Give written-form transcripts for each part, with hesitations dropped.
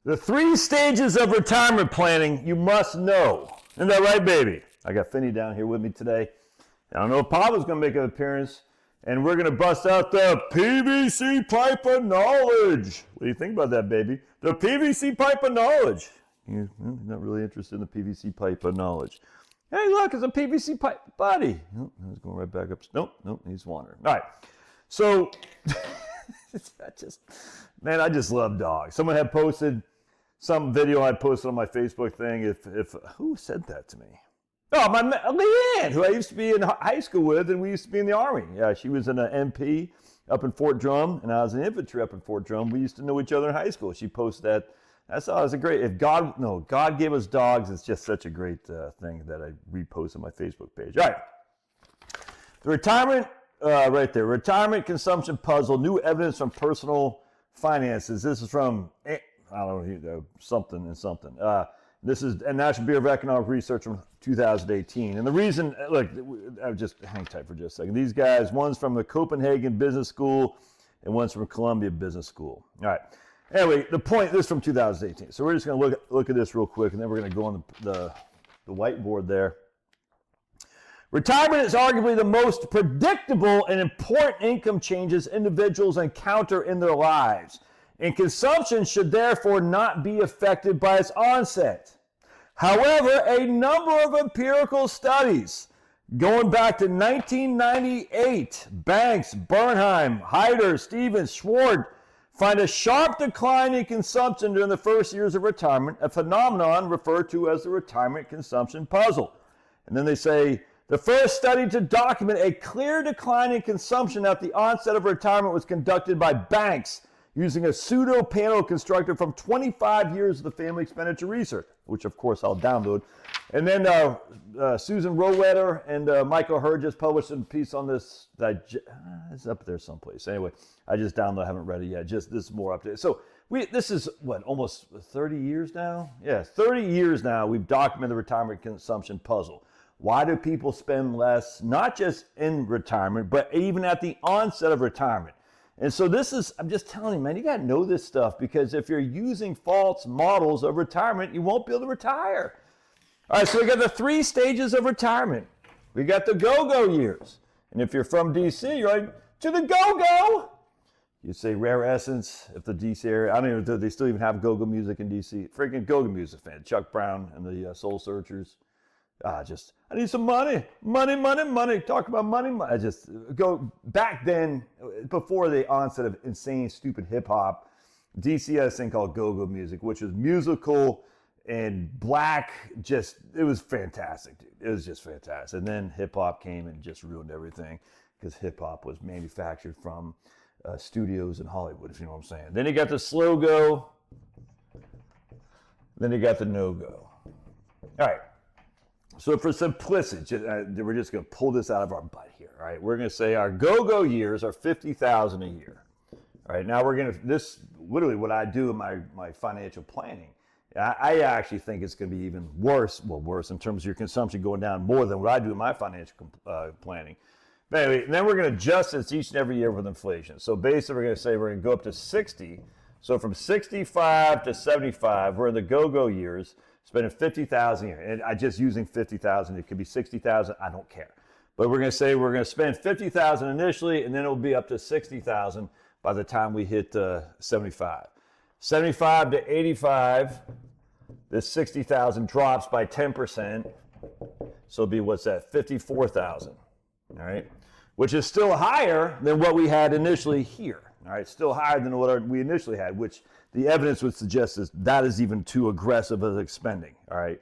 The 3 stages of retirement planning you must know. Isn't that right, baby? I got Finney down here with me today. I don't know if Papa's going to make an appearance, and we're going to bust out the PVC pipe of knowledge. What do you think about that, baby? The PVC pipe of knowledge. You're not really interested in the PVC pipe of knowledge. Hey, look, it's a PVC pipe, buddy. Nope, he's going right back up. Nope, he's wandering. All right, so I just love dogs. Someone had posted some video I posted on my Facebook thing. If who said that to me? Oh, my Leanne, who I used to be in high school with, and we used to be in the Army. Yeah, she was in an MP up in Fort Drum, and I was in infantry up in Fort Drum. We used to know each other in high school. She posted that. I thought it was a great. If God gave us dogs. It's just such a great thing that I reposted on my Facebook page. All right, the retirement right there. Retirement consumption puzzle. New evidence from personal finances. This is from I don't know, something and something. This is a National Bureau of Economic Research from 2018. And the reason, look, I'll just hang tight for just a second. These guys, one's from the Copenhagen Business School and one's from Columbia Business School. All right. Anyway, the point, this is from 2018. So we're just going to look at this real quick, and then we're going to go on the whiteboard there. Retirement is arguably the most predictable and important income changes individuals encounter in their lives, and consumption should therefore not be affected by its onset. However, a number of empirical studies going back to 1998, Banks, Bernheim, Heider, Stevens, Schwartz, find a sharp decline in consumption during the first years of retirement, a phenomenon referred to as the retirement consumption puzzle. And then they say, the first study to document a clear decline in consumption at the onset of retirement was conducted by Banks, using a pseudo panel constructed from 25 years of the family expenditure research, which of course I'll download. And then Susan Rowetter and Michael Hurd just published a piece on this. It's up there someplace. Anyway, I just downloaded, I haven't read it yet. Just this is more updated. So this is what, almost 30 years now? Yeah, 30 years now we've documented the retirement consumption puzzle. Why do people spend less, not just in retirement, but even at the onset of retirement? And so I'm just telling you, man, you got to know this stuff, because if you're using false models of retirement, you won't be able to retire. All right, so we got the 3 stages of retirement. We got the go-go years. And if you're from DC, you're like, to the go-go. You say Rare Essence, if the DC area, I don't even know if they still even have go-go music in DC. Freaking go-go music fan, Chuck Brown and the Soul Searchers. I need some money. Talk about money. I just go back then, before the onset of insane, stupid hip hop. DC had this thing called go-go music, which was musical and black. It was fantastic, dude. It was just fantastic. And then hip hop came and just ruined everything, because hip hop was manufactured from studios in Hollywood, if you know what I'm saying. Then you got the slow go. Then you got the no go. All right. So for simplicity, we're just going to pull this out of our butt here, all right? We're going to say our go-go years are $50,000 a year. All right, now we're going to, this literally what I do in my financial planning. I actually think it's going to be even worse in terms of your consumption going down more than what I do in my financial planning. But anyway, then we're going to adjust this each and every year with inflation. So basically, we're going to say we're going to go up to 60. So from 65 to 75, we're in the go-go years, spending $50,000 a year. And I just using $50,000. It could be $60,000. I don't care. But we're going to say we're going to spend $50,000 initially, and then it'll be up to $60,000 by the time we hit 75. 75 to 85, this $60,000 drops by 10%. So it'll be, what's that? $54,000. All right, which is still higher than what we had initially here. All right, still higher than what we initially had, which the evidence would suggest that is even too aggressive of expending. All right,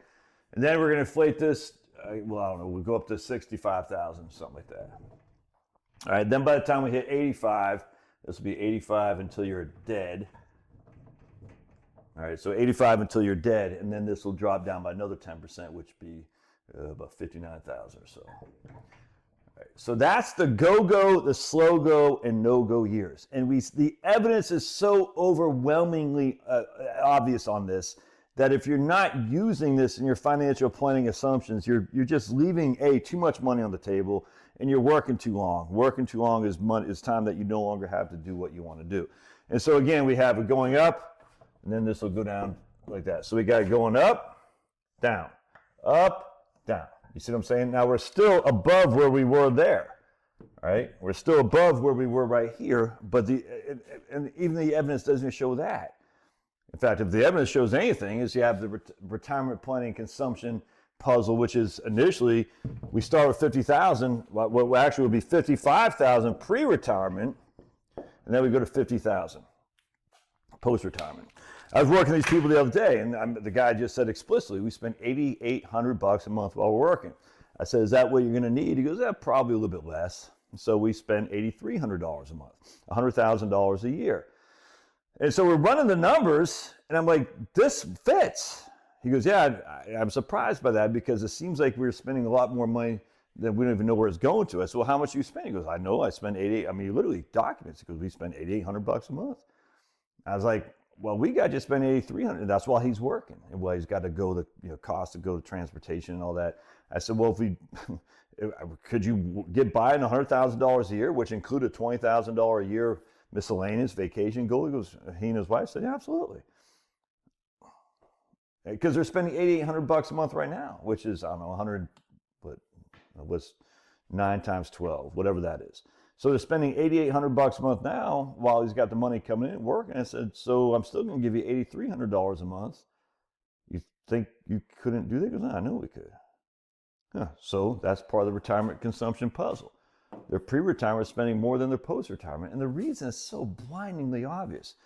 and then we're going to inflate this. I don't know. We'll go up to 65,000, something like that. All right, then by the time we hit 85, this will be 85 until you're dead. All right, so 85 until you're dead, and then this will drop down by another 10%, which would be about 59,000 or so. So that's the go-go, the slow-go, and no-go years. And the evidence is so overwhelmingly obvious on this that if you're not using this in your financial planning assumptions, you're just leaving, too much money on the table, and you're working too long. Working too long is time that you no longer have to do what you want to do. And so again, we have it going up, and then this will go down like that. So we got it going up, down, up, down. You see what I'm saying? Now we're still above where we were there, right? We're still above where we were right here, but and even the evidence doesn't show that. In fact, if the evidence shows anything, is you have the retirement planning consumption puzzle, which is initially we start with 50,000. What actually would be 55,000 pre-retirement, and then we go to 50,000 post-retirement. I was working with these people the other day, and the guy just said explicitly, we spend $8,800 a month while we're working. I said, is that what you're going to need? He goes, yeah, probably a little bit less. So we spend $8,300 a month, $100,000 a year. And so we're running the numbers, and I'm like, this fits. He goes, yeah, I'm surprised by that because it seems like we're spending a lot more money than we don't even know where it's going to. I said, well, how much do you spend? He goes, I know I spend he literally documents. He goes, we spend $8,800 a month. I was like, well, we got to spend $8,300. That's while he's working. And while he's got to go the cost to go to transportation and all that. I said, well, could you get by on $100,000 a year, which included $20,000 a year miscellaneous vacation goal? He goes, he and his wife said, yeah, absolutely. Because they're spending $8,800 a month right now, which is, I don't know, 100, but what's 9 times 12, whatever that is. So they're spending $8,800 a month now while he's got the money coming in working. I said, so I'm still going to give you $8,300 a month. You think you couldn't do that? He goes, no, I know we could. Yeah, so that's part of the retirement consumption puzzle. Their pre-retirement is spending more than their post-retirement. And the reason is so blindingly obvious.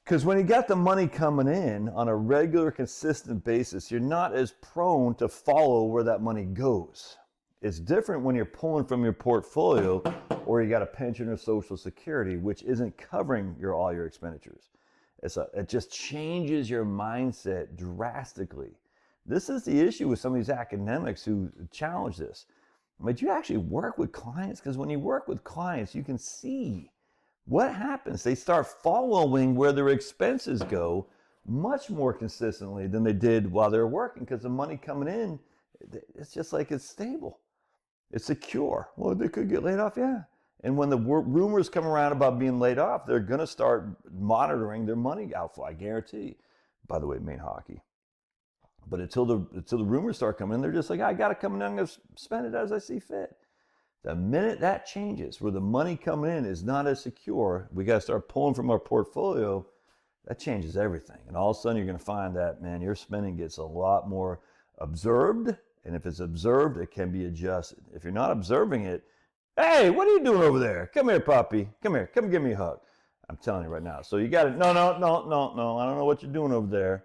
Because when you got the money coming in on a regular, consistent basis, you're not as prone to follow where that money goes. It's different when you're pulling from your portfolio or you got a pension or Social Security, which isn't covering all your expenditures. It just changes your mindset drastically. This is the issue with some of these academics who challenge this. But you actually work with clients, because when you work with clients, you can see what happens. They start following where their expenses go much more consistently than they did while they were working, because the money coming in, it's just like it's stable. It's secure. Well, they could get laid off, yeah. And when the rumors come around about being laid off, they're going to start monitoring their money outflow, I guarantee. By the way, Maine hockey. But until the rumors start coming in, they're just like, I got to come in, I'm going to spend it as I see fit. The minute that changes, where the money coming in is not as secure, we got to start pulling from our portfolio, that changes everything. And all of a sudden, you're going to find that, man, your spending gets a lot more observed. And if it's observed, it can be adjusted. If you're not observing it, hey, what are you doing over there? Come here, puppy. Come here. Come give me a hug. I'm telling you right now. So you got to, no. I don't know what you're doing over there.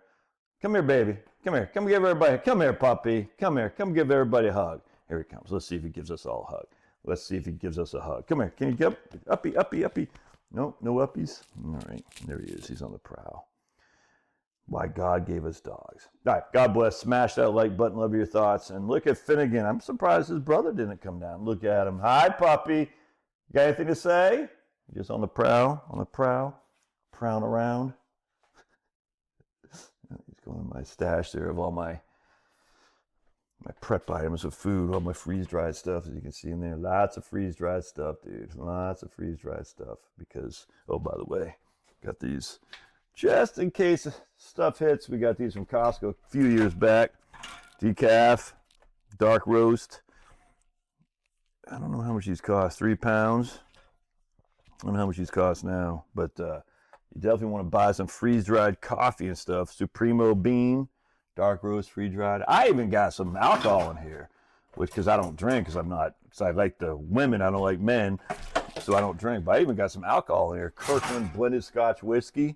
Come here, baby. Come here. Come give everybody. Come here, puppy. Come here. Come give everybody a hug. Here he comes. Let's see if he gives us all a hug. Let's see if he gives us a hug. Come here. Can you get uppy? No uppies? All right. There he is. He's on the prowl. Why God gave us dogs. All right. God bless. Smash that like button. Love your thoughts. And look at Finnegan. I'm surprised his brother didn't come down. Look at him. Hi, puppy. You got anything to say? Just on the prowl. Prowling around. He's going in my stash there of all my prep items of food, all my freeze-dried stuff, as you can see in there. Lots of freeze-dried stuff, dude. Lots of freeze-dried stuff. Because, oh, by the way, got these just in case stuff hits. We got these from Costco a few years back. Decaf, dark roast. I don't know how much these cost. 3 pounds. I don't know how much these cost now. But you definitely want to buy some freeze-dried coffee and stuff. Supremo bean. Dark roast, freeze-dried. I even got some alcohol in here, which, because I don't drink, because I like the women, I don't like men, so I don't drink. But I even got some alcohol in here. Kirkland blended Scotch whiskey.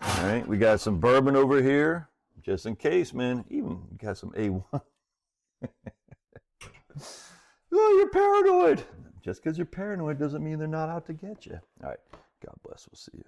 All right, we got some bourbon over here, just in case, man. Even got some A1. Oh, you're paranoid. Just because you're paranoid doesn't mean they're not out to get you. All right, God bless. We'll see you.